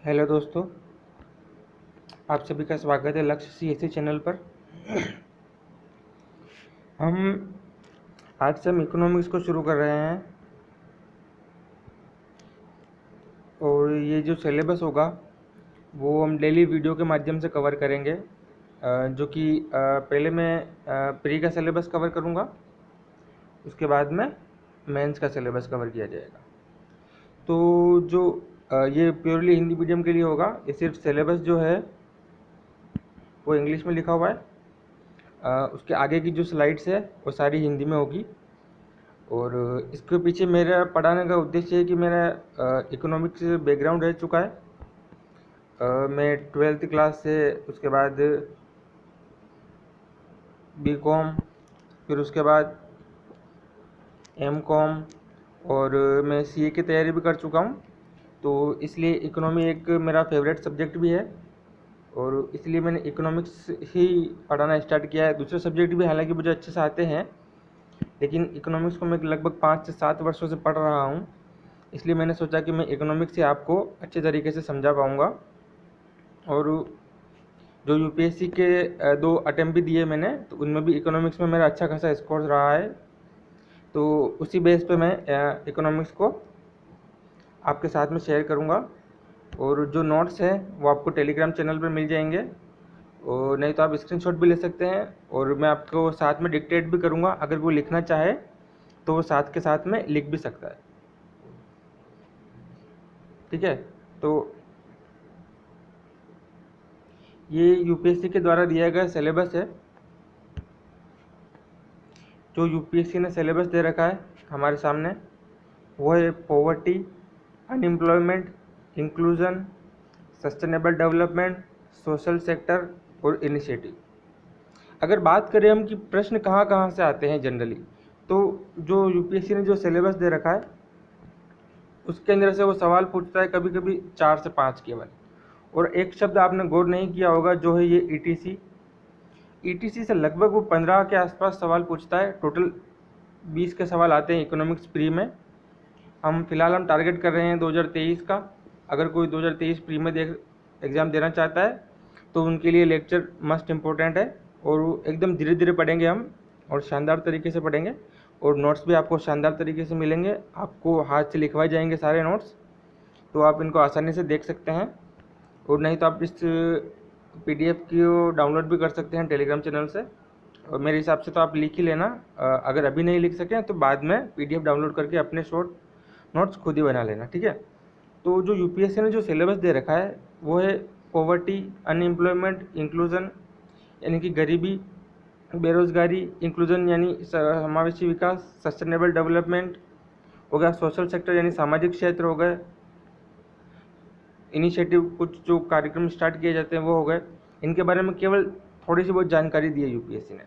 Hello दोस्तों, आप सभी का स्वागत है लक्ष्य सीएससी चैनल पर। हम आज से इकोनॉमिक्स को शुरू कर रहे हैं और ये जो सिलेबस होगा वो हम डेली वीडियो के माध्यम से कवर करेंगे। जो कि पहले मैं प्री का सिलेबस कवर करूँगा, उसके बाद में मेंस का सिलेबस कवर किया जाएगा। तो जो ये प्योरली हिंदी मीडियम के लिए होगा। ये सिर्फ सिलेबस जो है वो इंग्लिश में लिखा हुआ है। उसके आगे की जो स्लाइड्स है वो सारी हिंदी में होगी। और इसके पीछे मेरा पढ़ाने का उद्देश्य है कि मेरा इकोनॉमिक्स बैकग्राउंड रह चुका है। मैं 12th क्लास से उसके बाद बीकॉम, फिर उसके बाद एमकॉम और मैं सीए की तैयारी भी कर चुका हूँ। तो इसलिए इकोनॉमी एक मेरा फेवरेट सब्जेक्ट भी है और इसलिए मैंने इकोनॉमिक्स ही पढ़ाना स्टार्ट किया है। दूसरे सब्जेक्ट भी हालांकि मुझे अच्छे से आते हैं, लेकिन इकोनॉमिक्स को मैं लगभग 5 से 7 वर्षों से पढ़ रहा हूँ। इसलिए मैंने सोचा कि मैं इकोनॉमिक्स से आपको अच्छे तरीके से समझा पाऊँगा। और जो यूपीएससी के 2 अटेम्प्ट भी दिए मैंने, तो उनमें भी इकोनॉमिक्स में मेरा अच्छा खासा स्कोर रहा है। तो उसी बेस पे मैं इकोनॉमिक्स को आपके साथ में शेयर करूँगा। और जो नोट्स हैं वो आपको टेलीग्राम चैनल पर मिल जाएंगे, और नहीं तो आप स्क्रीनशॉट भी ले सकते हैं। और मैं आपको साथ में डिक्टेट भी करूँगा, अगर वो लिखना चाहे तो वो साथ के साथ में लिख भी सकता है। ठीक है, तो ये यूपीएससी के द्वारा दिया गया सिलेबस है। जो यूपीएससी ने सिलेबस दे रखा है हमारे सामने, वो है poverty, unemployment, inclusion, sustainable development, social sector और इनिशिएटिव। अगर बात करें हम कि प्रश्न कहाँ कहाँ से आते हैं जनरली, तो जो यूपीएससी ने जो सिलेबस दे रखा है उसके अंदर से वो सवाल पूछता है कभी कभी 4 से 5 केवल। और एक शब्द आपने गौर नहीं किया होगा, जो है ये ईटीसी। ईटीसी से लगभग वो 15 के आसपास सवाल पूछता है। टोटल 20 के सवाल आते हैं इकोनॉमिक्स प्री में। हम फिलहाल टारगेट कर रहे हैं 2023 का। अगर कोई 2023 प्री में एग्ज़ाम देना चाहता है तो उनके लिए लेक्चर मस्ट इम्पोर्टेंट है, और वो एकदम धीरे धीरे पढ़ेंगे हम, और शानदार तरीके से पढ़ेंगे। और नोट्स भी आपको शानदार तरीके से मिलेंगे, आपको हाथ से लिखवाए जाएंगे सारे नोट्स, तो आप इनको आसानी से देख सकते हैं। और नहीं तो आप इस पीडीएफ को डाउनलोड भी कर सकते हैं टेलीग्राम चैनल से। और मेरे हिसाब से तो आप लिख ही लेना। अगर अभी नहीं लिख सकें तो बाद में पीडीएफ डाउनलोड करके अपने शॉर्ट नोट्स खुद ही बना लेना। ठीक है, तो जो यूपीएससी ने जो सिलेबस दे रखा है वो है पॉवर्टी, अनएम्प्लॉयमेंट, इंक्लूजन यानी कि गरीबी, बेरोजगारी, इंक्लूजन यानी समावेशी विकास, सस्टेनेबल डेवलपमेंट हो गया, सोशल सेक्टर यानी सामाजिक क्षेत्र हो गए, इनिशिएटिव कुछ जो कार्यक्रम स्टार्ट किए जाते हैं वो हो गए। इनके बारे में केवल थोड़ी सी बहुत जानकारी दी है यूपीएससी ने।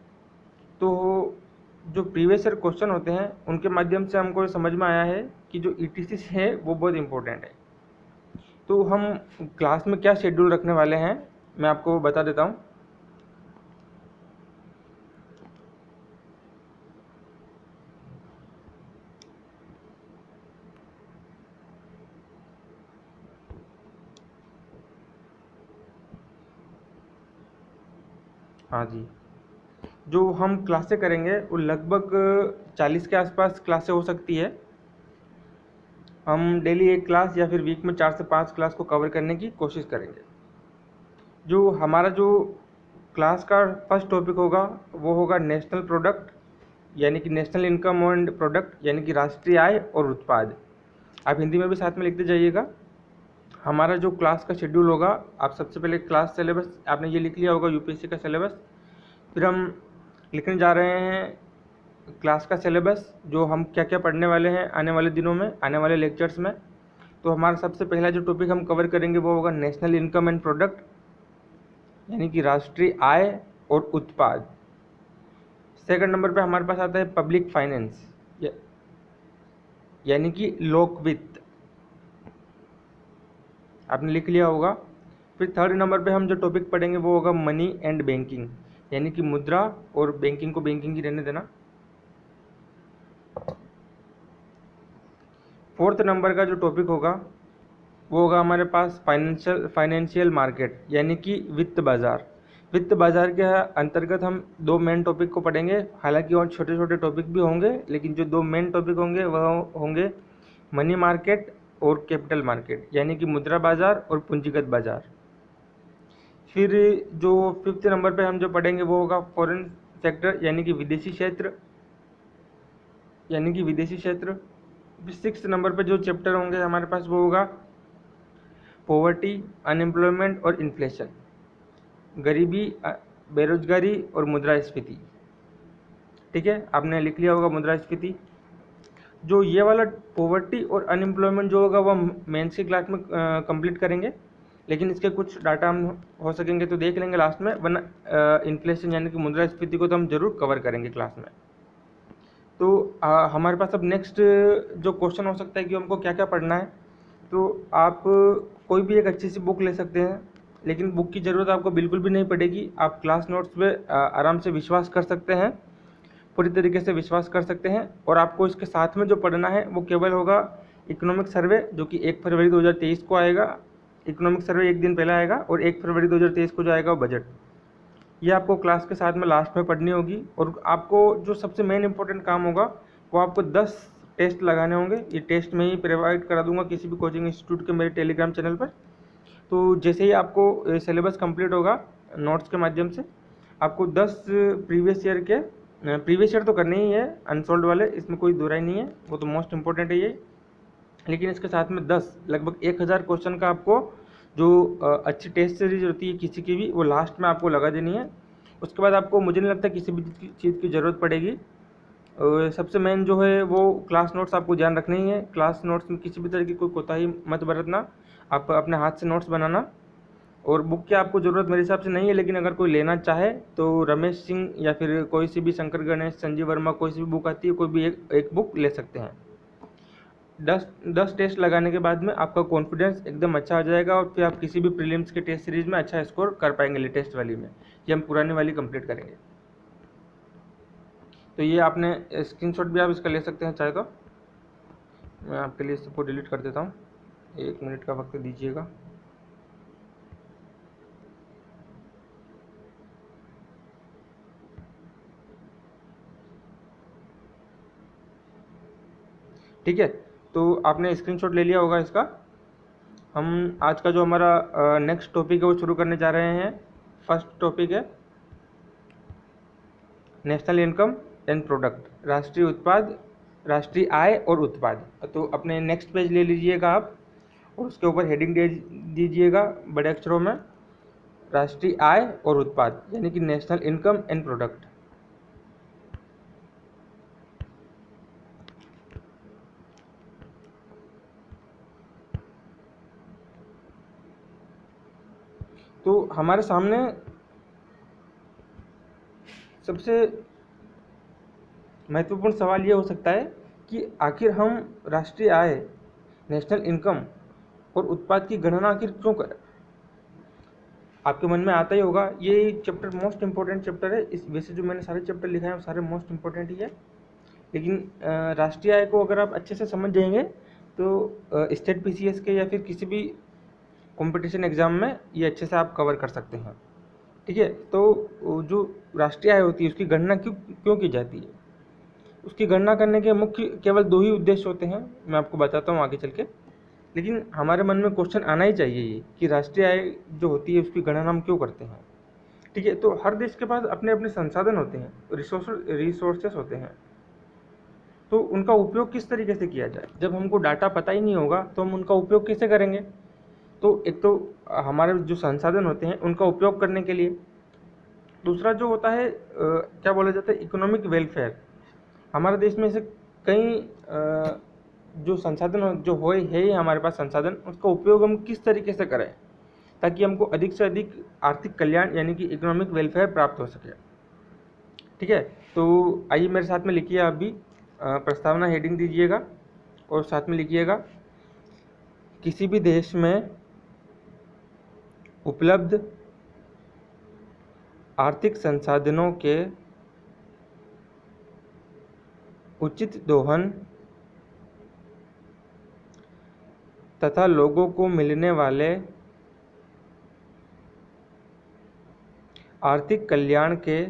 तो जो प्रीवियस ईयर क्वेश्चन होते हैं उनके माध्यम से हमको समझ में आया है कि जो ईटीसी है वो बहुत इंपॉर्टेंट है। तो हम क्लास में क्या शेड्यूल रखने वाले हैं मैं आपको बता देता हूँ। हाँ जी, जो हम क्लासें करेंगे वो लगभग 40 के आसपास क्लासें हो सकती है। हम डेली एक क्लास या फिर वीक में 4 से 5 क्लास को कवर करने की कोशिश करेंगे। जो हमारा जो क्लास का फर्स्ट टॉपिक होगा वो होगा नेशनल प्रोडक्ट, यानी कि नेशनल इनकम एंड प्रोडक्ट, यानी कि राष्ट्रीय आय और उत्पाद। आप हिंदी में भी साथ में लिखते जाइएगा। हमारा जो क्लास का शेड्यूल होगा, आप सबसे पहले क्लास सिलेबस आपने ये लिख लिया होगा यूपीएससी का सिलेबस। फिर हम लिखने जा रहे हैं क्लास का सिलेबस, जो हम क्या क्या पढ़ने वाले हैं आने वाले दिनों में, आने वाले लेक्चर्स में। तो हमारा सबसे पहला जो टॉपिक हम कवर करेंगे वो होगा नेशनल इनकम एंड प्रोडक्ट, यानी कि राष्ट्रीय आय और उत्पाद। सेकंड नंबर पे हमारे पास आता है पब्लिक फाइनेंस, यानी कि लोक वित्त। आपने लिख लिया होगा। फिर थर्ड नंबर पे हम जो टॉपिक पढ़ेंगे वो होगा मनी एंड बैंकिंग, यानी कि मुद्रा और बैंकिंग को बैंकिंग ही रहने देना। फोर्थ नंबर का जो टॉपिक होगा वो होगा हमारे पास फाइनेंशियल मार्केट, यानी कि वित्त बाजार। वित्त बाजार के अंतर्गत हम दो मेन टॉपिक को पढ़ेंगे, हालांकि और छोटे छोटे टॉपिक भी होंगे, लेकिन जो दो मेन टॉपिक होंगे वह होंगे मनी मार्केट और कैपिटल मार्केट, यानी कि मुद्रा बाजार और पूंजीगत बाजार। फिर जो 5th नंबर पे हम जो पढ़ेंगे वो होगा फॉरेन सेक्टर, यानी कि विदेशी क्षेत्र, 6th नंबर पे जो चैप्टर होंगे हमारे पास वो होगा पॉवर्टी, अनएम्प्लॉयमेंट और इन्फ्लेशन, गरीबी, बेरोजगारी और मुद्रास्फीति। ठीक है, आपने लिख लिया होगा मुद्रास्फीति। जो ये वाला पॉवर्टी और अनएम्प्लॉयमेंट जो होगा वह मेंस की क्लास में कंप्लीट करेंगे, लेकिन इसके कुछ डाटा हम हो सकेंगे तो देख लेंगे लास्ट में, वरना इन्फ्लेशन यानी कि मुद्रास्फीति को तो हम जरूर कवर करेंगे क्लास में। तो हमारे पास अब नेक्स्ट जो क्वेश्चन हो सकता है कि हमको क्या क्या पढ़ना है, तो आप कोई भी एक अच्छी सी बुक ले सकते हैं, लेकिन बुक की ज़रूरत आपको बिल्कुल भी नहीं पड़ेगी। आप क्लास नोट्स पे आराम से विश्वास कर सकते हैं, पूरी तरीके से विश्वास कर सकते हैं। और आपको इसके साथ में जो पढ़ना है वो केवल होगा इकोनॉमिक सर्वे, जो कि 1 फरवरी 2023 को आएगा। इकोनॉमिक सर्वे एक दिन पहले आएगा, और 1 फरवरी 2023 को जो आएगा वो बजट। ये आपको क्लास के साथ में लास्ट में पढ़नी होगी। और आपको जो सबसे मेन इंपॉर्टेंट काम होगा वो आपको 10 टेस्ट लगाने होंगे। ये टेस्ट मैं ही प्रोवाइड करा दूंगा किसी भी कोचिंग इंस्टीट्यूट के मेरे टेलीग्राम चैनल पर। तो जैसे ही आपको सिलेबस कंप्लीट होगा नोट्स के माध्यम से, आपको 10 प्रीवियस ईयर तो करने ही है, अनसोल्ड वाले, इसमें कोई दो राय नहीं है, वो तो मोस्ट इंपॉर्टेंट है ये। लेकिन इसके साथ में 10 लगभग 1000 क्वेश्चन का आपको जो अच्छी टेस्ट सीरीज होती है किसी की भी, वो लास्ट में आपको लगा देनी है। उसके बाद आपको, मुझे नहीं लगता किसी भी चीज़ की ज़रूरत पड़ेगी। सबसे मेन जो है वो क्लास नोट्स आपको ध्यान रखना ही है। क्लास नोट्स में किसी भी तरह की कोई कोताही मत बरतना, आप अपने हाथ से नोट्स बनाना। और बुक की आपको ज़रूरत मेरे हिसाब से नहीं है, लेकिन अगर कोई लेना चाहे तो रमेश सिंह या फिर कोई सी भी शंकर गणेश, संजीव वर्मा, कोई सी भी बुक आती है, कोई भी एक बुक ले सकते हैं। 10 टेस्ट लगाने के बाद में आपका कॉन्फिडेंस एकदम अच्छा आ जाएगा, और फिर आप किसी भी प्रीलिम्स के टेस्ट सीरीज में अच्छा स्कोर कर पाएंगे। लेटेस्ट वाली में ये हम पुरानी वाली कंप्लीट करेंगे। तो ये आपने स्क्रीनशॉट भी आप इसका ले सकते हैं चाहे तो। मैं आपके लिए इसको डिलीट कर देता हूँ, 1 मिनट का वक्त दीजिएगा। ठीक है, तो आपने स्क्रीनशॉट ले लिया होगा इसका। हम आज का जो हमारा नेक्स्ट टॉपिक है वो शुरू करने जा रहे हैं। फर्स्ट टॉपिक है नेशनल इनकम एंड प्रोडक्ट, राष्ट्रीय उत्पाद, राष्ट्रीय आय और उत्पाद। तो अपने नेक्स्ट पेज ले लीजिएगा आप, और उसके ऊपर हेडिंग दे दीजिएगा बड़े अक्षरों में, राष्ट्रीय आय और उत्पाद, यानी कि नेशनल इनकम एंड प्रोडक्ट। तो हमारे सामने सबसे महत्वपूर्ण सवाल ये हो सकता है कि आखिर हम राष्ट्रीय आय, नेशनल इनकम और उत्पाद की गणना आखिर क्यों करें। आपके मन में आता ही होगा, ये चैप्टर मोस्ट इंपॉर्टेंट चैप्टर है। इस वैसे जो मैंने सारे चैप्टर लिखे हैं वो सारे मोस्ट इंपॉर्टेंट ही है, लेकिन राष्ट्रीय आय को अगर आप अच्छे से समझ जाएंगे तो स्टेट पीसीएस के या फिर किसी भी कंपटीशन एग्जाम में ये अच्छे से आप कवर कर सकते हैं। ठीक है, तो जो राष्ट्रीय आय होती है उसकी गणना क्यों की जाती है, उसकी गणना करने के मुख्य केवल 2 ही उद्देश्य होते हैं, मैं आपको बताता हूँ आगे चल के। लेकिन हमारे मन में क्वेश्चन आना ही चाहिए ये कि राष्ट्रीय आय जो होती है उसकी गणना हम क्यों करते हैं। ठीक है, तो हर देश के पास अपने अपने संसाधन होते हैं, रिसोर्सेस होते हैं, तो उनका उपयोग किस तरीके से किया जाए। जब हमको डाटा पता ही नहीं होगा तो हम उनका उपयोग कैसे करेंगे। तो एक तो हमारे जो संसाधन होते हैं उनका उपयोग करने के लिए, दूसरा जो होता है क्या बोला जाता है, इकोनॉमिक वेलफेयर। हमारे देश में से कई जो संसाधन जो है ही हमारे पास संसाधन, उसका उपयोग हम किस तरीके से करें ताकि हमको अधिक से अधिक आर्थिक कल्याण यानी कि इकोनॉमिक वेलफेयर प्राप्त हो सके। ठीक है, तो आइए मेरे साथ में लिखिए, आप भी प्रस्तावना हेडिंग दीजिएगा और साथ में लिखिएगा, किसी भी देश में उपलब्ध आर्थिक संसाधनों के उचित दोहन तथा लोगों को मिलने वाले आर्थिक कल्याण के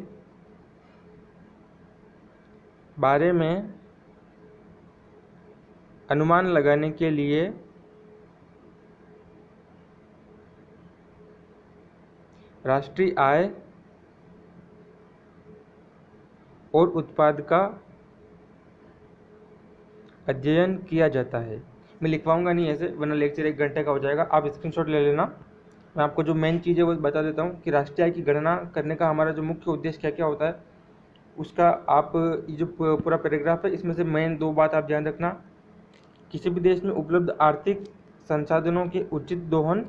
बारे में अनुमान लगाने के लिए राष्ट्रीय आय और उत्पाद का अध्ययन किया जाता है। मैं लिखवाऊंगा नहीं ऐसे, वरना लेक्चर 1 घंटे का हो जाएगा। आप स्क्रीनशॉट ले लेना। मैं आपको जो मेन चीज़ है वो बता देता हूँ कि राष्ट्रीय आय की गणना करने का हमारा जो मुख्य उद्देश्य क्या क्या होता है उसका आप ये जो पूरा पैराग्राफ है इसमें से मेन 2 बात आप ध्यान रखना। किसी भी देश में उपलब्ध आर्थिक संसाधनों के उचित दोहन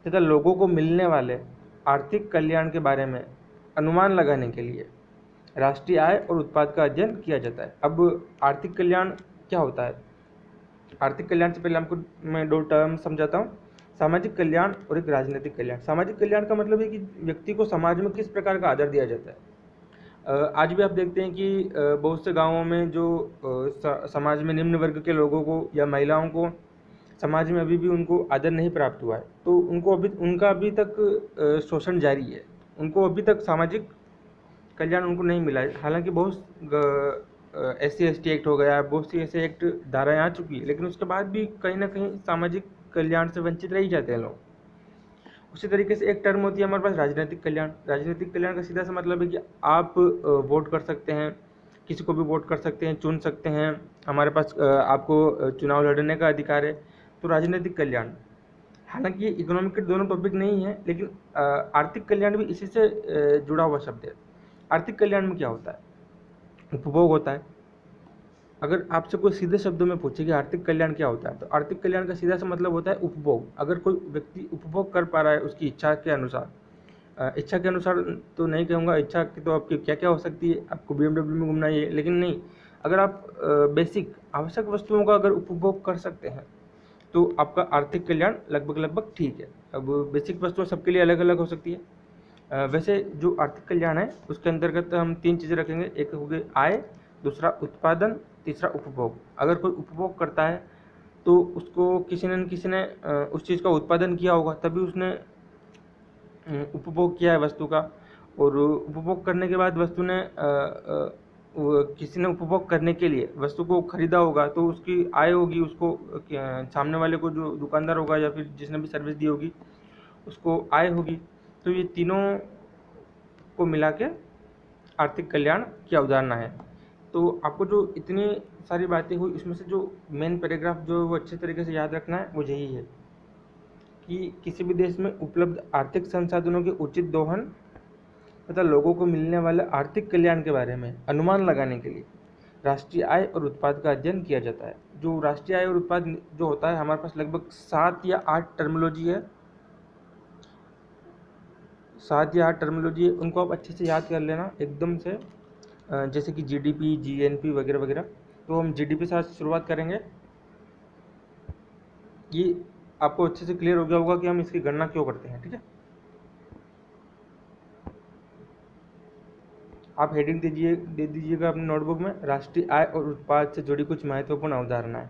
तथा लोगों को मिलने वाले आर्थिक कल्याण के बारे में अनुमान लगाने के लिए राष्ट्रीय आय और उत्पाद का अध्ययन किया जाता है। अब आर्थिक कल्याण क्या होता है? आर्थिक कल्याण से पहले आपको मैं 2 टर्म समझाता हूँ, सामाजिक कल्याण और एक राजनीतिक कल्याण। सामाजिक कल्याण का मतलब है कि व्यक्ति को समाज में किस प्रकार का आदर दिया जाता है। आज भी आप देखते हैं कि बहुत से गांवों में जो समाज में निम्न वर्ग के लोगों को या महिलाओं को समाज में अभी भी उनको आदर नहीं प्राप्त हुआ है, तो उनका अभी तक शोषण जारी है। उनको अभी तक सामाजिक कल्याण उनको नहीं मिला है। हालांकि बहुत SC/ST एक्ट हो गया, बहुत सी ऐसे एक्ट धाराएं आ चुकी है, लेकिन उसके बाद भी कहीं ना कहीं सामाजिक कल्याण से वंचित रह ही जाते हैं लोग। उसी तरीके से एक टर्म होती है हमारे पास राजनीतिक कल्याण। राजनीतिक कल्याण का सीधा सा मतलब है कि आप वोट कर सकते हैं, किसी को भी वोट कर सकते हैं, चुन सकते हैं। हमारे पास आपको चुनाव लड़ने का अधिकार है। तो राजनीतिक कल्याण, हालांकि ये इकोनॉमिक के दोनों टॉपिक नहीं है, लेकिन आर्थिक कल्याण भी इसी से जुड़ा हुआ शब्द है। आर्थिक कल्याण में क्या होता है? उपभोग होता है। अगर आपसे कोई सीधे शब्दों में पूछे कि आर्थिक कल्याण क्या होता है, तो आर्थिक कल्याण का सीधा सा मतलब होता है उपभोग। अगर कोई व्यक्ति उपभोग कर पा रहा है उसकी इच्छा के अनुसार, इच्छा के अनुसार तो नहीं कहूँगा, इच्छा की तो आपकी क्या क्या हो सकती है, आपको BMW में घूमना ही है, लेकिन नहीं, अगर आप बेसिक आवश्यक वस्तुओं का अगर उपभोग कर सकते हैं तो आपका आर्थिक कल्याण लगभग ठीक है। अब बेसिक वस्तुएं सबके लिए अलग अलग हो सकती है। वैसे जो आर्थिक कल्याण है उसके अंतर्गत हम 3 चीज़ें रखेंगे। एक हो गई आय, दूसरा उत्पादन, तीसरा उपभोग। अगर कोई उपभोग करता है तो उसको किसी न किसी ने उस चीज़ का उत्पादन किया होगा, तभी उसने उपभोग किया है वस्तु का। और उपभोग करने के बाद वस्तु ने किसी ने उपभोग करने के लिए वस्तु को खरीदा होगा, तो उसकी आय होगी, उसको सामने वाले को जो दुकानदार होगा या फिर जिसने भी सर्विस दी होगी उसको आय होगी। तो ये तीनों को मिला के आर्थिक कल्याण की अवधारणा है। तो आपको जो इतनी सारी बातें हुई इसमें से जो मेन पैराग्राफ जो वो अच्छे तरीके से याद रखना है वो यही है कि किसी भी देश में उपलब्ध आर्थिक संसाधनों के उचित दोहन तथा लोगों को मिलने वाले आर्थिक कल्याण के बारे में अनुमान लगाने के लिए राष्ट्रीय आय और उत्पाद का अध्ययन किया जाता है। जो राष्ट्रीय आय और उत्पाद जो होता है, हमारे पास लगभग 7 या 8 टर्मिनोलॉजी है, 7 या 8 टर्मिनोलॉजी है। उनको आप अच्छे से याद कर लेना एकदम से, जैसे कि GDP, GNP वगैरह वगैरह। तो हम GDP से आज शुरुआत करेंगे। ये आपको अच्छे से क्लियर हो गया होगा कि हम इसकी गणना क्यों करते हैं, ठीक है। आप हेडिंग दे दीजिएगा अपने नोटबुक में, राष्ट्रीय आय और उत्पाद से जुड़ी कुछ महत्वपूर्ण अवधारणाएं,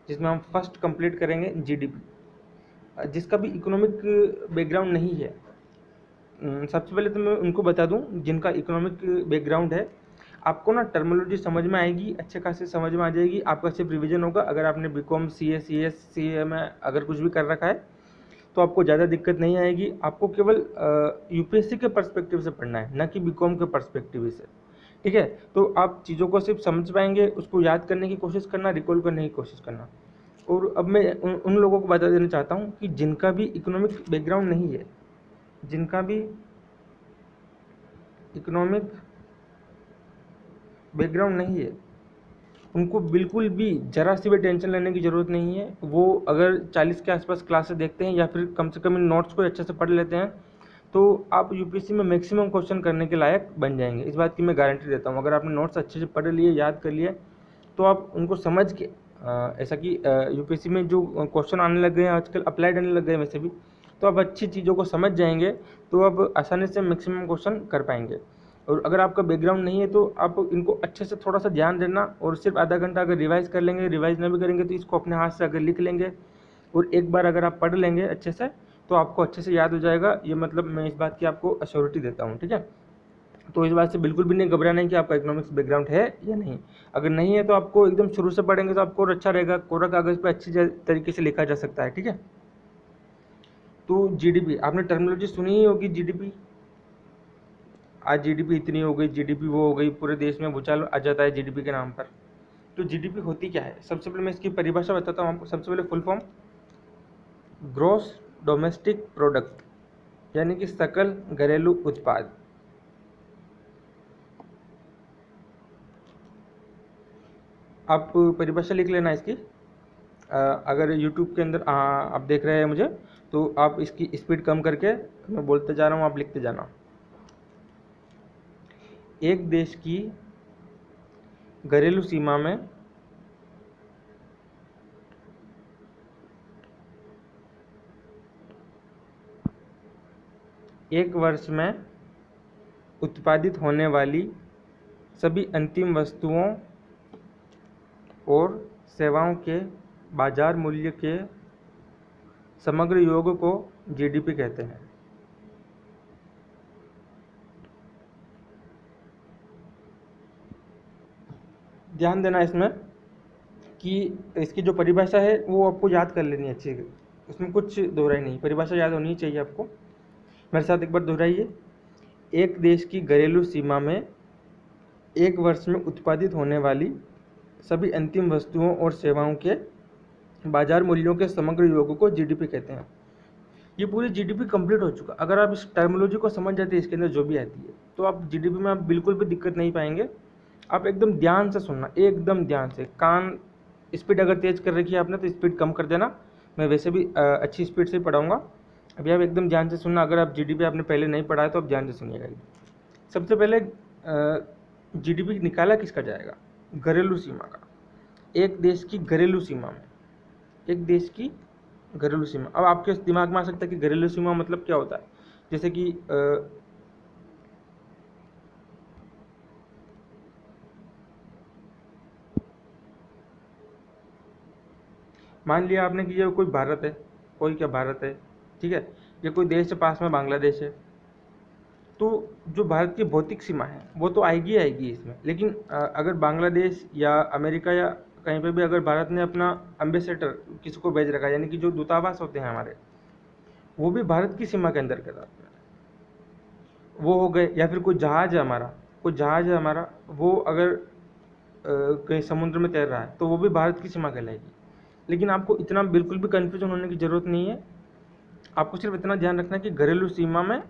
जिसमें हम फर्स्ट कंप्लीट करेंगे GDP। जिसका भी इकोनॉमिक बैकग्राउंड नहीं है, सबसे पहले तो मैं उनको बता दूं जिनका इकोनॉमिक बैकग्राउंड है। आपको ना टर्मिनोलॉजी समझ में आएगी, अच्छे खासे समझ में आ जाएगी, आपका सिर्फ रिवीजन होगा। अगर आपने BCom, CA, CS, CA में अगर कुछ भी कर रखा है तो आपको ज़्यादा दिक्कत नहीं आएगी। आपको केवल UPSC के पर्सपेक्टिव से पढ़ना है, ना कि BCom के पर्सपेक्टिव से, ठीक है। तो आप चीज़ों को सिर्फ समझ पाएंगे, उसको याद करने की कोशिश करना, रिकॉल करने की कोशिश करना। और अब मैं उन लोगों को बता देना चाहता हूँ कि जिनका भी इकोनॉमिक बैकग्राउंड नहीं है, जिनका भी इकोनॉमिक बैकग्राउंड नहीं है, उनको बिल्कुल भी जरा सी भी टेंशन लेने की ज़रूरत नहीं है। वो अगर 40 के आसपास क्लासेस देखते हैं या फिर कम से कम इन नोट्स को अच्छे से पढ़ लेते हैं तो आप UPSC में मैक्सिमम क्वेश्चन करने के लायक बन जाएंगे। इस बात की मैं गारंटी देता हूँ। अगर आपने नोट्स अच्छे से पढ़ लिए, याद कर लिए, तो आप उनको समझ के ऐसा कि UPSC में जो क्वेश्चन आने लग गए हैं आजकल, अप्लाइड आने लग गए हैं वैसे भी, तो आप अच्छी चीज़ों को समझ जाएंगे, तो आप आसानी से मैक्सिमम क्वेश्चन कर पाएंगे। और अगर आपका बैकग्राउंड नहीं है तो आप इनको अच्छे से थोड़ा सा ध्यान देना, और सिर्फ आधा घंटा अगर रिवाइज़ कर लेंगे, रिवाइज़ ना भी करेंगे तो इसको अपने हाथ से अगर लिख लेंगे और एक बार अगर आप पढ़ लेंगे अच्छे से तो आपको अच्छे से याद हो जाएगा। ये मतलब मैं इस बात की आपको अश्योरिटी देता हूँ, ठीक है। तो इस बात से बिल्कुल भी नहीं घबराना है कि आपका इकोनॉमिक्स बैकग्राउंड है या नहीं। अगर नहीं है तो आपको एकदम शुरू से पढ़ेंगे तो आपको और अच्छा रहेगा, कोरा कागज़ पे अच्छी तरीके से लिखा जा सकता है, ठीक है। तो जीडीपी आपने टर्मिनोलॉजी सुनी ही होगी, जीडीपी। आज जीडीपी इतनी हो गई, जीडीपी वो हो गई, पूरे देश में भूचाल आ जाता है जीडीपी के नाम पर। तो जीडीपी होती क्या है? सबसे पहले मैं इसकी परिभाषा बताता हूँ आपको। सबसे पहले full form gross domestic product, यानी कि सकल घरेलू उत्पाद। आप परिभाषा लिख लेना इसकी। अगर YouTube के अंदर आप देख रहे हैं मुझे, तो आप इसकी स्पीड कम करके, मैं बोलते जा रहा हूँ, आप लिखते जाना। एक देश की घरेलू सीमा में एक वर्ष में उत्पादित होने वाली सभी अंतिम वस्तुओं और सेवाओं के बाजार मूल्य के समग्र योग को जीडीपी कहते हैं। ध्यान देना इसमें कि इसकी जो परिभाषा है वो आपको याद कर लेनी है अच्छी, उसमें कुछ दोहराई नहीं, परिभाषा याद होनी चाहिए आपको। मेरे साथ एक बार दोहराइए। एक देश की घरेलू सीमा में एक वर्ष में उत्पादित होने वाली सभी अंतिम वस्तुओं और सेवाओं के बाजार मूल्यों के समग्र योग को जीडीपी कहते हैं। ये पूरी जीडीपी कंप्लीट हो चुका। अगर आप इस टर्मिनोलॉजी को समझ जाते हैं, इसके अंदर जो भी आती है, तो आप जीडीपी में आप बिल्कुल भी दिक्कत नहीं पाएंगे। आप एकदम ध्यान से सुनना, एकदम ध्यान से। कान स्पीड अगर तेज़ कर रखी है आपने तो स्पीड कम कर देना। मैं वैसे भी अच्छी स्पीड से ही पढ़ाऊँगा। अभी आप एकदम ध्यान से सुनना। अगर आप जीडीपी आपने पहले नहीं पढ़ा है तो आप ध्यान से सुनिएगा। सबसे पहले जीडीपी निकाला किसका जाएगा? घरेलू सीमा का। एक देश की घरेलू सीमा में, एक देश की घरेलू सीमा। अब आपके दिमाग में आ सकता है कि घरेलू सीमा मतलब क्या होता है। जैसे कि मान लिया आपने कि ये कोई भारत है, कोई क्या भारत है, ठीक है, ये कोई देश है, पास में बांग्लादेश है। तो जो भारत की भौतिक सीमा है वो तो आएगी आएगी इसमें, लेकिन अगर बांग्लादेश या अमेरिका या कहीं पे भी अगर भारत ने अपना एम्बेसडर किसी को भेज रखा है, यानी कि जो दूतावास होते हैं हमारे, वो भी भारत की सीमा के अंदर के आते हैं, वो हो गए। या फिर कोई जहाज़ है हमारा, कोई जहाज़ है हमारा, वो अगर कहीं समुद्र में तैर रहा है तो वो भी भारत की सीमा कहलाएगी। लेकिन आपको इतना बिल्कुल भी कन्फ्यूजन होने की ज़रूरत नहीं है। आपको सिर्फ इतना ध्यान रखना है कि घरेलू सीमा में,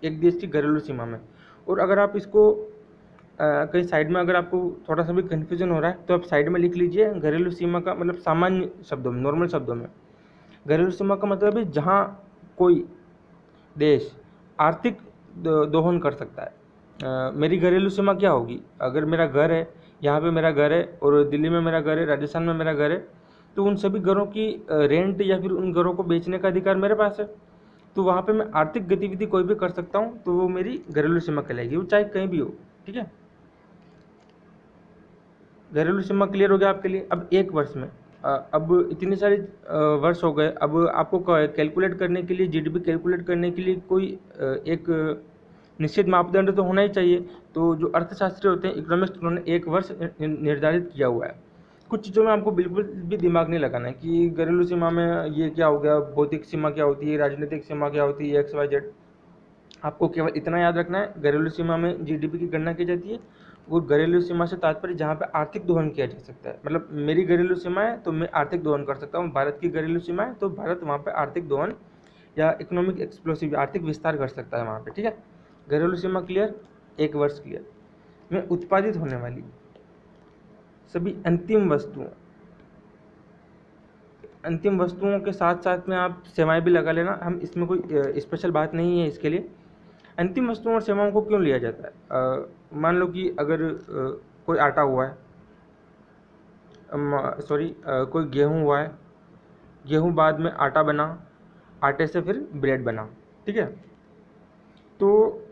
एक देश की घरेलू सीमा में। और अगर आप इसको कहीं साइड में, अगर आपको थोड़ा सा भी कन्फ्यूजन हो रहा है तो आप साइड में लिख लीजिए घरेलू सीमा का मतलब सामान्य शब्दों में, नॉर्मल शब्दों में। घरेलू सीमा का मतलब है जहाँ कोई देश आर्थिक दोहन कर सकता है। मेरी घरेलू सीमा क्या होगी? अगर मेरा घर है, यहाँ पे मेरा घर है, और दिल्ली में मेरा घर है, राजस्थान में मेरा घर है, तो उन सभी घरों की रेंट या फिर उन घरों को बेचने का अधिकार मेरे पास है। तो वहाँ पे मैं आर्थिक गतिविधि कोई भी कर सकता हूँ, तो वो मेरी घरेलू सीमा कहलाएगी, वो चाहे कहीं भी हो, ठीक है। घरेलू सीमा क्लियर हो गया आपके लिए। अब एक वर्ष में अब इतने सारे वर्ष हो गए। अब आपको कैलकुलेट करने के लिए, जीडीपी कैलकुलेट करने के लिए कोई एक निश्चित मापदंड तो होना ही चाहिए। तो जो अर्थशास्त्री होते हैं, इकोनॉमिस्ट, उन्होंने एक वर्ष निर्धारित किया हुआ है। कुछ चीज़ों में आपको बिल्कुल भी दिमाग नहीं लगाना है कि घरेलू सीमा में ये क्या हो गया, भौतिक सीमा क्या होती है, राजनीतिक सीमा क्या होती है, XYZ। आपको केवल इतना याद रखना है, घरेलू सीमा में जीडीपी की गणना की जाती है। वो घरेलू सीमा से तात्पर्य जहाँ पे आर्थिक दोहन किया जा सकता है। मतलब मेरी घरेलू सीमा है तो मैं आर्थिक दोहन कर सकता हूँ, भारत की घरेलू सीमा है तो भारत वहाँ पे आर्थिक दोहन या इकोनॉमिक एक्सप्लोसिव, आर्थिक विस्तार कर सकता है वहाँ पे, ठीक है। घरेलू सीमा क्लियर, एक वर्ष क्लियर। में उत्पादित होने वाली सभी अंतिम वस्तुओं के साथ साथ में आप सेवाएं भी लगा लेना। हम इसमें कोई स्पेशल बात नहीं है इसके लिए। अंतिम वस्तुओं और सेवाओं को क्यों लिया जाता है? मान लो कि अगर कोई आटा हुआ है, कोई गेहूँ हुआ है, गेहूँ बाद में आटा बना, आटे से फिर ब्रेड बना, ठीक है। तो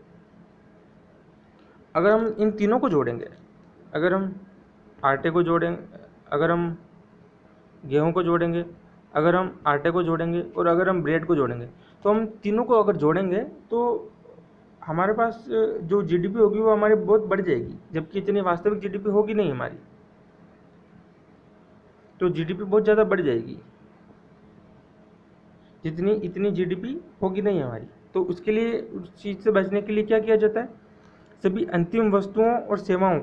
अगर हम इन तीनों को जोड़ेंगे, अगर हम आटे को जोड़ेंगे, अगर हम गेहूँ को जोड़ेंगे, अगर हम आटे को जोड़ेंगे और अगर हम ब्रेड को जोड़ेंगे, तो हम तीनों को अगर जोड़ेंगे तो हमारे पास जो जीडीपी होगी वो हमारी बहुत बढ़ जाएगी, जबकि इतनी वास्तविक जीडीपी होगी नहीं हमारी, तो जीडीपी बहुत ज़्यादा बढ़ जाएगी, जितनी इतनी जीडीपी होगी नहीं हमारी। तो उसके लिए, उस चीज़ से बचने के लिए क्या किया जाता है, सभी अंतिम वस्तुओं और सेवाओं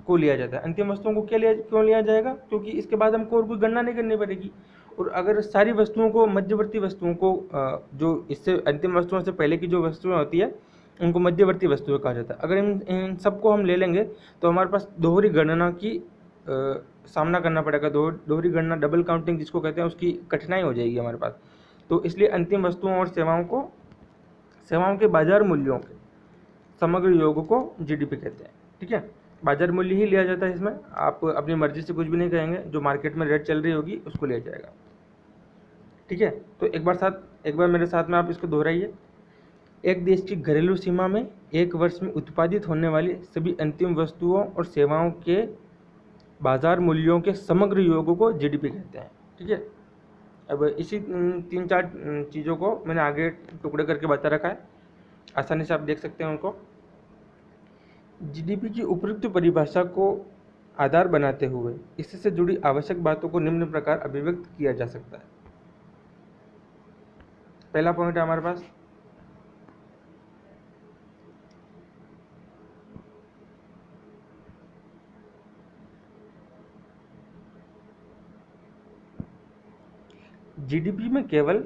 को लिया जाता है। अंतिम वस्तुओं को क्यों लिया जाएगा, क्योंकि इसके बाद हमको और कोई गणना नहीं करनी पड़ेगी। और अगर सारी वस्तुओं को, मध्यवर्ती वस्तुओं को, जो इससे अंतिम वस्तुओं से पहले की जो वस्तुएं होती है उनको मध्यवर्ती वस्तुएं कहा जाता है। अगर इन सबको हम ले लेंगे तो हमारे पास दोहरी गणना की सामना करना पड़ेगा, दोहरी गणना, डबल काउंटिंग जिसको कहते हैं, उसकी कठिनाई हो जाएगी हमारे पास। तो इसलिए अंतिम वस्तुओं और सेवाओं के बाजार मूल्यों के समग्र योग को जीडीपी कहते हैं। ठीक है, बाजार मूल्य ही लिया जाता है इसमें, आप अपनी मर्जी से कुछ भी नहीं कहेंगे, जो मार्केट में रेट चल रही होगी उसको लिया जाएगा। ठीक है, तो एक बार मेरे साथ में आप इसको दोहराइए। एक देश की घरेलू सीमा में एक वर्ष में उत्पादित होने वाली सभी अंतिम वस्तुओं और सेवाओं के बाजार मूल्यों के समग्र योग को जीडीपी कहते हैं। ठीक है, अब इसी 3-4 चीज़ों को मैंने आगे टुकड़े करके बता रखा है, आसानी से आप देख सकते हैं उनको। जीडीपी की उपयुक्त परिभाषा को आधार बनाते हुए इससे जुड़ी आवश्यक बातों को निम्न प्रकार अभिव्यक्त किया जा सकता है। पहला पॉइंट है हमारे पास, जीडीपी में केवल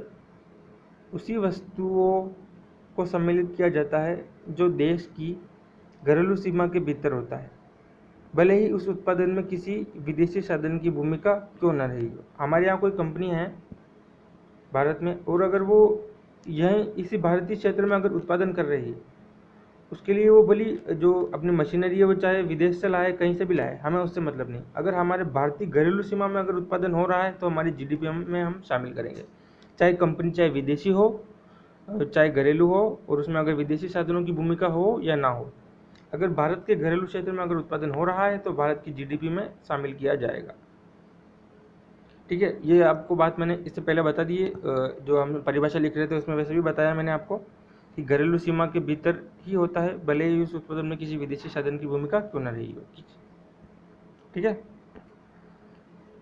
उसी वस्तुओं को सम्मिलित किया जाता है जो देश की घरेलू सीमा के भीतर होता है, भले ही उस उत्पादन में किसी विदेशी साधन की भूमिका क्यों न रही हो। हमारे यहाँ कोई कंपनी है भारत में, और अगर वो यहीं इसी भारतीय क्षेत्र में अगर उत्पादन कर रही है, उसके लिए वो भली जो अपनी मशीनरी है वो चाहे विदेश से लाए, कहीं से भी लाए, हमें उससे मतलब नहीं। अगर हमारे भारतीय घरेलू सीमा में अगर उत्पादन हो रहा है तो हमारी जीडीपी में हम शामिल करेंगे, चाहे कंपनी चाहे विदेशी हो चाहे घरेलू हो, और उसमें अगर विदेशी साधनों की भूमिका हो या ना हो, अगर भारत के घरेलू क्षेत्र में अगर उत्पादन हो रहा है तो भारत की जीडीपी में शामिल किया जाएगा। ठीक है, ये आपको बात मैंने इससे पहले बता दी है, जो हम परिभाषा लिख रहे थे उसमें वैसे भी बताया मैंने आपको कि घरेलू सीमा के भीतर ही होता है, भले ही उस उत्पादन में किसी विदेशी साधन की भूमिका क्यों न रही हो। ठीक है,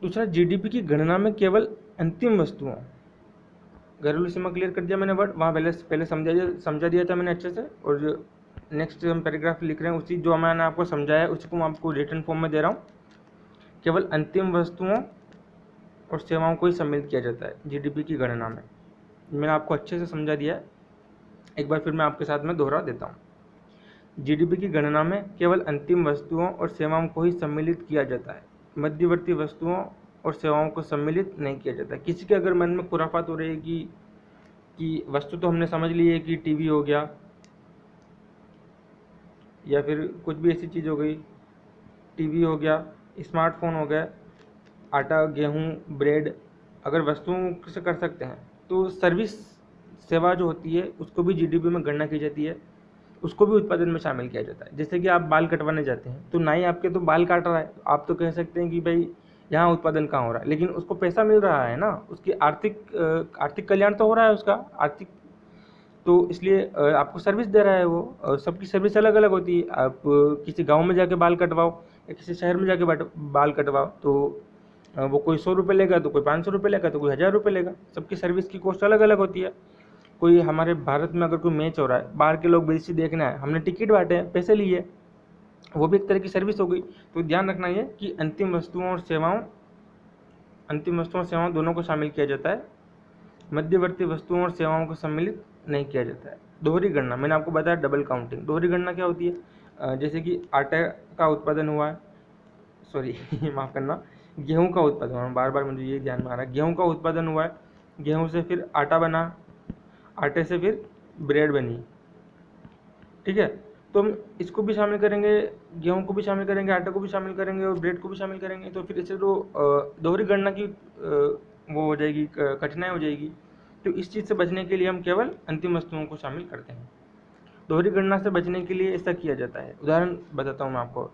दूसरा, जीडीपी की गणना में केवल अंतिम वस्तुओं, घरेलू सीमा क्लियर कर दिया मैंने वर्ड, वहाँ पहले समझा दिया था मैंने अच्छे से, और जो नेक्स्ट हम पैराग्राफ लिख रहे हैं उसी जो मैंने आपको समझाया है उसी को मैं आपको रिटन फॉर्म में दे रहा हूँ। केवल अंतिम वस्तुओं और सेवाओं को ही सम्मिलित किया जाता है जीडीपी की गणना में। मैंने आपको अच्छे से समझा दिया है, एक बार फिर मैं आपके साथ में दोहरा देता हूँ। जीडीपी की गणना में केवल अंतिम वस्तुओं और सेवाओं को ही सम्मिलित किया जाता है, मध्यवर्ती वस्तुओं और सेवाओं को सम्मिलित नहीं किया जाता। किसी के अगर मन में खुराफात हो रही है कि वस्तु तो हमने समझ ली है कि टीवी हो गया या फिर कुछ भी ऐसी चीज़ हो गई, टीवी हो गया, स्मार्टफोन हो गया, आटा, गेहूँ, ब्रेड, अगर वस्तुओं से कर सकते हैं तो सर्विस सेवा जो होती है उसको भी जीडीपी में गणना की जाती है, उसको भी उत्पादन में शामिल किया जाता है। जैसे कि आप बाल कटवाने जाते हैं तो नाई आपके तो बाल काट रहा है, आप तो कह सकते हैं कि भाई यहाँ उत्पादन कहाँ हो रहा है, लेकिन उसको पैसा मिल रहा है ना, उसकी आर्थिक कल्याण तो हो रहा है उसका आर्थिक, तो इसलिए आपको सर्विस दे रहा है वो। सबकी सर्विस अलग अलग होती है, आप किसी गाँव में जाके बाल कटवाओ या किसी शहर में जाके बाल कटवाओ तो वो कोई 100 रुपये लेगा तो कोई 500 रुपये लेगा तो कोई 1000 रुपये लेगा, सबकी सर्विस की कॉस्ट अलग अलग होती है। कोई हमारे भारत में अगर कोई मैच हो रहा है, बाहर के लोग विदेशी देखना है, हमने टिकट बांटे हैं, पैसे लिए, वो भी एक तरह की सर्विस हो गई। तो ध्यान रखना ये कि अंतिम वस्तुओं और सेवाओं दोनों को शामिल किया जाता है, मध्यवर्ती वस्तुओं और सेवाओं को सम्मिलित नहीं किया जाता है। दोहरी गणना मैंने आपको बताया, डबल काउंटिंग। दोहरी गणना क्या होती है, जैसे कि आटे का उत्पादन हुआ है, सॉरी माफ़ करना, गेहूं का उत्पादन हुआ, बार बार मुझे ये ध्यान में आ रहा है, गेहूं का उत्पादन हुआ है, गेहूं से फिर आटा बना, आटे से फिर ब्रेड बनी। ठीक है, तो हम इसको भी शामिल करेंगे, गेहूं को भी शामिल करेंगे, आटे को भी शामिल करेंगे और ब्रेड को भी शामिल करेंगे, तो फिर इससे तो दोहरी गणना की वो हो जाएगी, कठिनाई हो जाएगी। तो इस चीज़ से बचने के लिए हम केवल अंतिम वस्तुओं को शामिल करते हैं। दोहरी गणना से बचने के लिए ऐसा किया जाता है, उदाहरण बताता हूँ मैं आपको।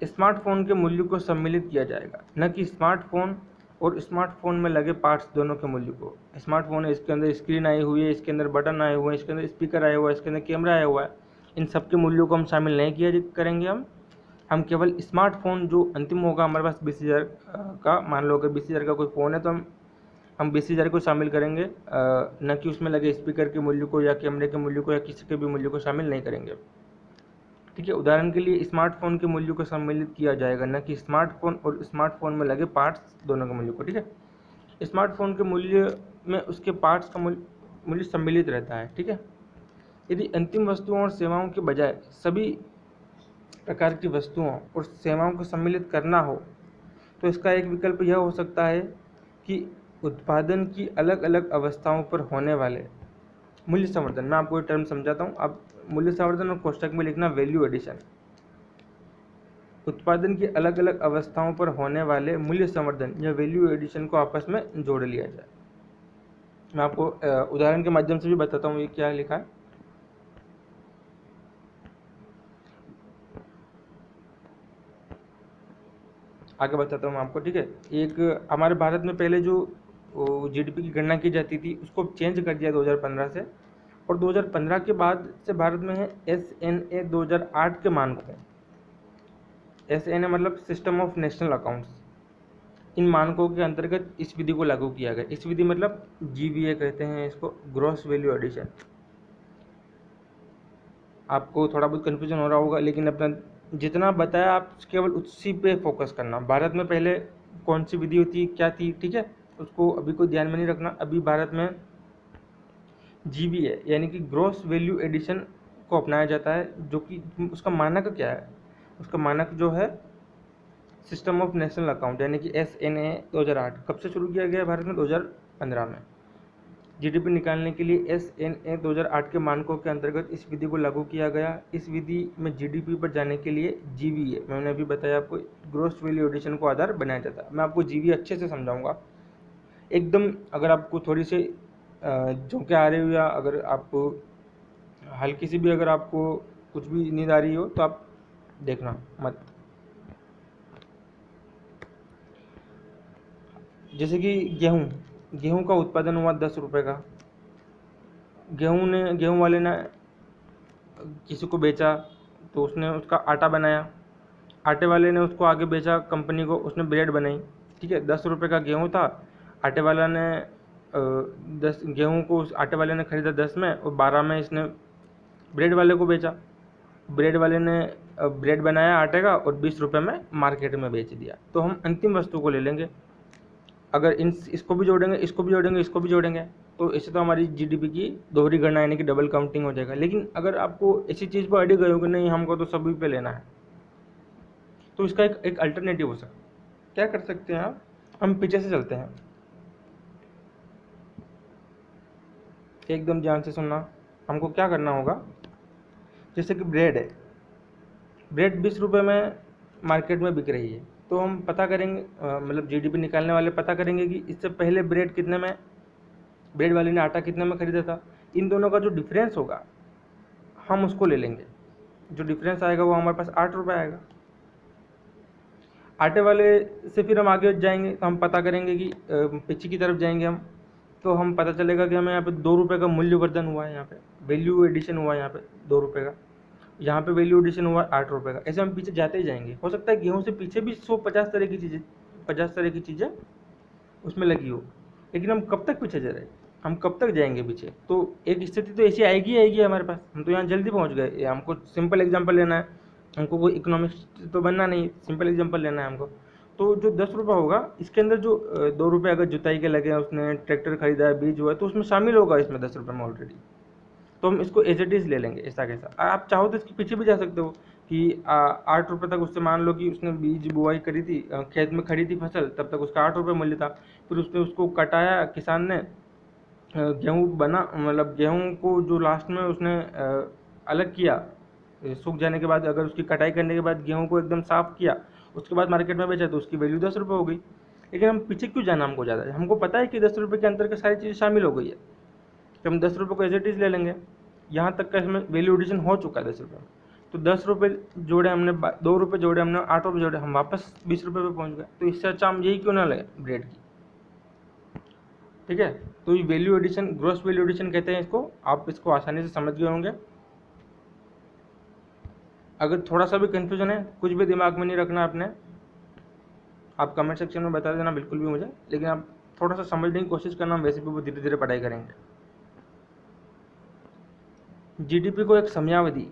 स्मार्टफोन के मूल्य को सम्मिलित किया जाएगा, न कि स्मार्टफोन और स्मार्टफोन में लगे पार्ट्स दोनों के मूल्य को। स्मार्टफोन है, इसके अंदर स्क्रीन आई हुई है, इसके अंदर बटन आए हुए हैं, इसके अंदर स्पीकर आया हुआ है, इसके अंदर कैमरा आया हुआ है, इन सब के मूल्यों को हम शामिल नहीं किया करेंगे हम केवल स्मार्टफोन जो अंतिम होगा हमारे पास 20,000 का, मान लो अगर 20,000 का कोई फ़ोन है तो हम 20,000 को शामिल करेंगे, न कि उसमें लगे स्पीकर के मूल्य को या कैमरे के मूल्य को या किसी के भी मूल्य को शामिल नहीं करेंगे। ठीक है, उदाहरण के लिए स्मार्टफोन के मूल्य को सम्मिलित किया जाएगा, न कि स्मार्टफोन और स्मार्टफोन में लगे पार्ट्स दोनों के मूल्य को। ठीक है, स्मार्टफोन के मूल्य में उसके पार्ट्स का मूल्य सम्मिलित रहता है। ठीक है, यदि अंतिम वस्तुओं और सेवाओं के बजाय सभी प्रकार की वस्तुओं और सेवाओं को सम्मिलित करना हो तो इसका एक विकल्प यह हो सकता है कि उत्पादन की अलग अलग अवस्थाओं पर होने वाले मूल्य संवर्धन। मैं आपको ये टर्म समझाता हूँ, आप मूल्य संवर्धन और कोष्ठक में लिखना वैल्यू एडिशन। उत्पादन की अलग अलग अवस्थाओं पर होने वाले मूल्य संवर्धन या वैल्यू एडिशन को आपस में जोड़ लिया जाए। मैं आपको उदाहरण के माध्यम से भी बताता हूँ ये क्या लिखा है। आगे बताता हूँ मैं आपको। ठीक है, एक हमारे भारत में पहले जो जीडीपी की गणना की जाती थी उसको चेंज कर दिया 2015 से, और 2015 के बाद से भारत में है SNA 2008 के मानकों। SNA मतलब सिस्टम ऑफ नेशनल अकाउंट्स। इन मानकों के अंतर्गत इस विधि को लागू किया गया। इस विधि मतलब GVA कहते हैं इसको, ग्रॉस वैल्यू एडिशन। आपको थोड़ा बहुत कन्फ्यूजन हो रहा होगा, लेकिन अपना जितना बताया आप केवल उसी पे फोकस करना। भारत में पहले कौन सी विधि होती क्या थी, ठीक है, उसको अभी कोई ध्यान में नहीं रखना। अभी भारत में GVA यानी कि ग्रॉस वैल्यू एडिशन को अपनाया जाता है, जो कि उसका मानक क्या है, उसका मानक जो है सिस्टम ऑफ नेशनल अकाउंट यानी कि SNA 2008। कब से शुरू किया गया भारत में? 2015 में। जीडीपी निकालने के लिए SNA 2008 के मानकों के अंतर्गत इस विधि को लागू किया गया। इस विधि में जीडीपी पर जाने के लिए GVA, मैंने अभी बताया आपको, ग्रॉस वैल्यू एडिशन को आधार बनाया जाता है। मैं आपको GVA अच्छे से समझाऊंगा एकदम। अगर आपको थोड़ी सी झोंके आ रही हो या अगर आप हल्की सी भी अगर आपको कुछ भी नींद आ रही हो तो आप देखना मत। जैसे कि गेहूं का उत्पादन हुआ 10 रुपये का। गेहूं वाले ने किसी को बेचा तो उसने उसका आटा बनाया, आटे वाले ने उसको आगे बेचा कंपनी को, उसने ब्रेड बनाई। ठीक है, 10 रुपये का गेहूं था, आटे वाला ने 10 गेहूं को उस आटे वाले ने खरीदा 10 में और 12 में इसने ब्रेड वाले को बेचा। ब्रेड वाले ने ब्रेड बनाया आटे का और 20 रुपये में मार्केट में बेच दिया। तो हम अंतिम वस्तु को ले लेंगे। अगर इसको भी जोड़ेंगे, इसको भी जोड़ेंगे, इसको भी जोड़ेंगे, तो इससे तो हमारी जीडीपी की दोहरी गणना यानी कि डबल काउंटिंग हो जाएगा। लेकिन अगर आपको ऐसी चीज़ पर अड़ी गए हो कि नहीं हमको तो सभी पे लेना है, तो इसका एक अल्टरनेटिव हो सकता है। क्या कर सकते हैं आप? हम पीछे से चलते हैं, एकदम ध्यान से सुनना। हमको क्या करना होगा, जैसे कि ब्रेड है, ब्रेड 20 रुपये में मार्केट में बिक रही है, तो हम पता करेंगे, मतलब जीडीपी निकालने वाले पता करेंगे कि इससे पहले ब्रेड कितने में, ब्रेड वाले ने आटा कितने में खरीदा था। इन दोनों का जो डिफरेंस होगा हम उसको ले लेंगे। जो डिफरेंस आएगा वो हमारे पास 8 रुपये आएगा। आटे वाले से फिर हम आगे जाएंगे तो हम पता करेंगे कि पीछे की तरफ जाएंगे हम, तो हम पता चलेगा कि हमें यहाँ पे 2 रुपये का मूल्य वर्धन हुआ है, यहाँ पे वैल्यू एडिशन हुआ है, यहाँ पे 2 रुपये का, यहाँ पे वैल्यू एडिशन हुआ 8 रुपये का। ऐसे हम पीछे जाते ही जाएंगे। हो सकता है गेहूं से पीछे भी 150 तरह की चीज़ें, 50 तरह की चीज़ें उसमें लगी हो, लेकिन हम कब तक पीछे जा रहे हैं, हम कब तक जाएंगे पीछे। तो एक स्थिति तो ऐसी आएगी हमारे पास। हम तो यहाँ जल्दी पहुँच गए। हमको सिंपल एग्जाम्पल लेना है, हमको कोई इकोनॉमिक्स तो बनना नहीं, सिंपल एग्जाम्पल लेना है हमको। तो जो 10 रुपये होगा इसके अंदर जो 2 रुपये अगर जुताई के लगे, उसने ट्रैक्टर खरीदा है, बीज हुआ है, तो उसमें शामिल होगा इसमें 10 रुपये में ऑलरेडी। तो हम इसको एज इट इज़ ले लेंगे ऐसा कैसा। आप चाहो तो इसके पीछे भी जा सकते हो कि 8 रुपये तक उससे, मान लो कि उसने बीज बुआई करी थी, खेत में खड़ी थी फसल, तब तक उसका 8 रुपये मूल्य था। फिर उसने उसको कटाया किसान ने, गेहूँ बना, मतलब गेहूँ को जो लास्ट में उसने अलग किया, सूख जाने के बाद, अगर उसकी कटाई करने के बाद गेहूँ को एकदम साफ़ किया, उसके बाद मार्केट में बेचा तो उसकी वैल्यू 10 रुपये हो गई। लेकिन हम पीछे क्यों जाना हमको ज़्यादा, हमको पता है कि 10 रुपये के अंदर के सारी चीज़ें शामिल हो गई है, तो हम 10 रुपये को एज इट इज़ ले लेंगे। यहाँ तक का इसमें वैल्यू एडिशन हो चुका है 10 रुपये में। तो 10 रुपये जोड़े हमने, 2 रुपये जोड़े हमने, 8 रुपये जोड़े, हम वापस 20 रुपये पे पहुँच गए। तो इससे अच्छा हम यही क्यों ना लें ब्रेड की, ठीक है। तो ये value addition, gross value addition कहते हैं इसको, आप इसको आसानी से समझ गए होंगे। अगर थोड़ा सा भी कन्फ्यूजन है, कुछ भी दिमाग में नहीं रखना आपने, आप कमेंट सेक्शन में बता देना बिल्कुल भी मुझे, लेकिन आप थोड़ा सा समझने की कोशिश करना, हम वैसे भी वो धीरे धीरे पढ़ाई करेंगे। जीडीपी को एक समयावधि,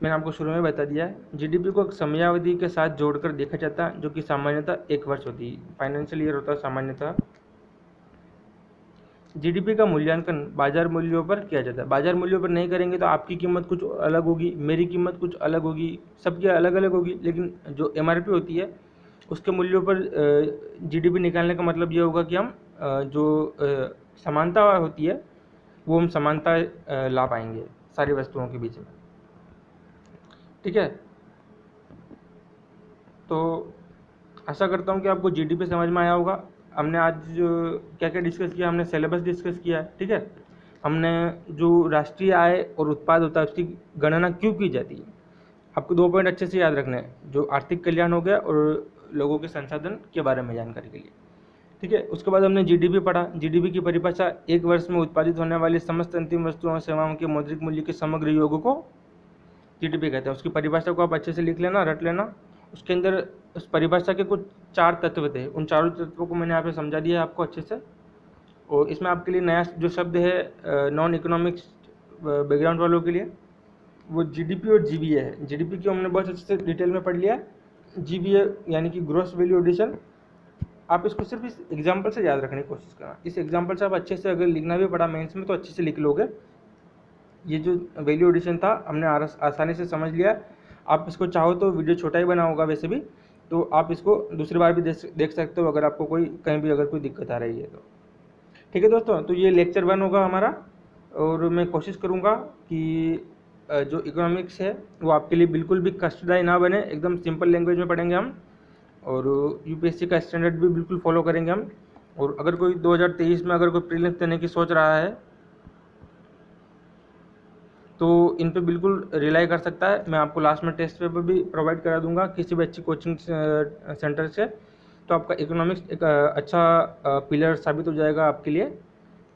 मैंने आपको शुरू में बता दिया है, जीडीपी को एक समयावधि के साथ जोड़कर देखा जाता है, जो कि सामान्यतः 1 वर्ष होती है, फाइनेंशियल ईयर होता है सामान्यतः। जीडीपी का मूल्यांकन बाजार मूल्यों पर किया जाता है। बाजार मूल्यों पर नहीं करेंगे तो आपकी कीमत कुछ अलग होगी, मेरी कीमत कुछ अलग होगी, सबकी अलग अलग होगी, लेकिन जो एमआरपी होती है उसके मूल्यों पर जीडीपी निकालने का मतलब ये होगा कि हम जो समानता होती है वो हम समानता ला पाएंगे सारी वस्तुओं के बीच में। ठीक है, तो आशा करता हूँ कि आपको जीडीपी समझ में आया होगा। हमने आज क्या क्या डिस्कस किया, हमने सिलेबस डिस्कस किया है। ठीक है, हमने जो राष्ट्रीय आय और उत्पाद होता है उसकी गणना क्यों की जाती है, आपको 2 पॉइंट अच्छे से याद रखने हैं, जो आर्थिक कल्याण हो गया और लोगों के संसाधन के बारे में जानकारी के लिए। ठीक है, उसके बाद हमने जीडीपी पढ़ा। जीडीपी की परिभाषा 1 वर्ष में उत्पादित होने वाली समस्त अंतिम वस्तुओं और सेवाओं के मौद्रिक मूल्य के समग्र योग को जीडीपी कहते हैं। उसकी परिभाषा को आप अच्छे से लिख लेना, रट लेना। उसके अंदर उस परिभाषा के कुछ 4 तत्व थे, उन चारों तत्वों को मैंने यहाँ पे समझा दिया है आपको अच्छे से। और इसमें आपके लिए नया जो शब्द है नॉन इकोनॉमिक्स बैकग्राउंड वालों के लिए, वो जीडीपी और जीवीए है। जीडीपी की हमने बहुत अच्छे से डिटेल में पढ़ लिया, जीवीए यानी कि ग्रॉस वैल्यू एडिशन, आप इसको सिर्फ इस एग्जाम्पल से याद रखने की कोशिश करना। इस एग्जाम्पल से आप अच्छे से अगर लिखना भी पड़ा मेंस में तो अच्छे से लिख लोगे। ये जो वैल्यू एडिशन था हमने आसानी से समझ लिया। आप इसको चाहो तो वीडियो छोटा ही बना होगा वैसे भी, तो आप इसको दूसरी बार भी देख सकते हो अगर आपको कहीं भी अगर कोई दिक्कत आ रही है तो। ठीक है दोस्तों, तो ये लेक्चर 1 होगा हमारा, और मैं कोशिश करूँगा कि जो इकोनॉमिक्स है वो आपके लिए बिल्कुल भी कष्टदायी ना बने, एकदम सिंपल लैंग्वेज में पढ़ेंगे हम, और यूपीएससी का स्टैंडर्ड भी बिल्कुल फॉलो करेंगे हम। और अगर कोई 2023 में अगर कोई प्रीलिम्स देने की सोच रहा है तो इन पे बिल्कुल रिलाई कर सकता है। मैं आपको लास्ट में टेस्ट पेपर भी प्रोवाइड करा दूंगा किसी भी अच्छी कोचिंग सेंटर से, तो आपका इकोनॉमिक्स एक अच्छा पिलर साबित हो जाएगा आपके लिए।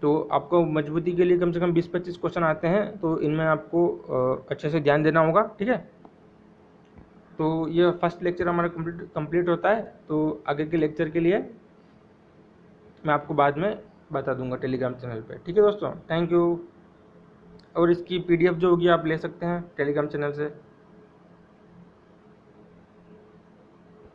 तो आपको मजबूती के लिए कम से कम 20-25 क्वेश्चन आते हैं, तो इनमें आपको अच्छे से ध्यान देना होगा। ठीक है, तो ये फर्स्ट लेक्चर हमारा कंप्लीट होता है, तो आगे के लेक्चर के लिए मैं आपको बाद में बता दूंगा टेलीग्राम चैनल पे। ठीक है दोस्तों, थैंक यू। और इसकी पीडीएफ जो होगी आप ले सकते हैं टेलीग्राम चैनल से।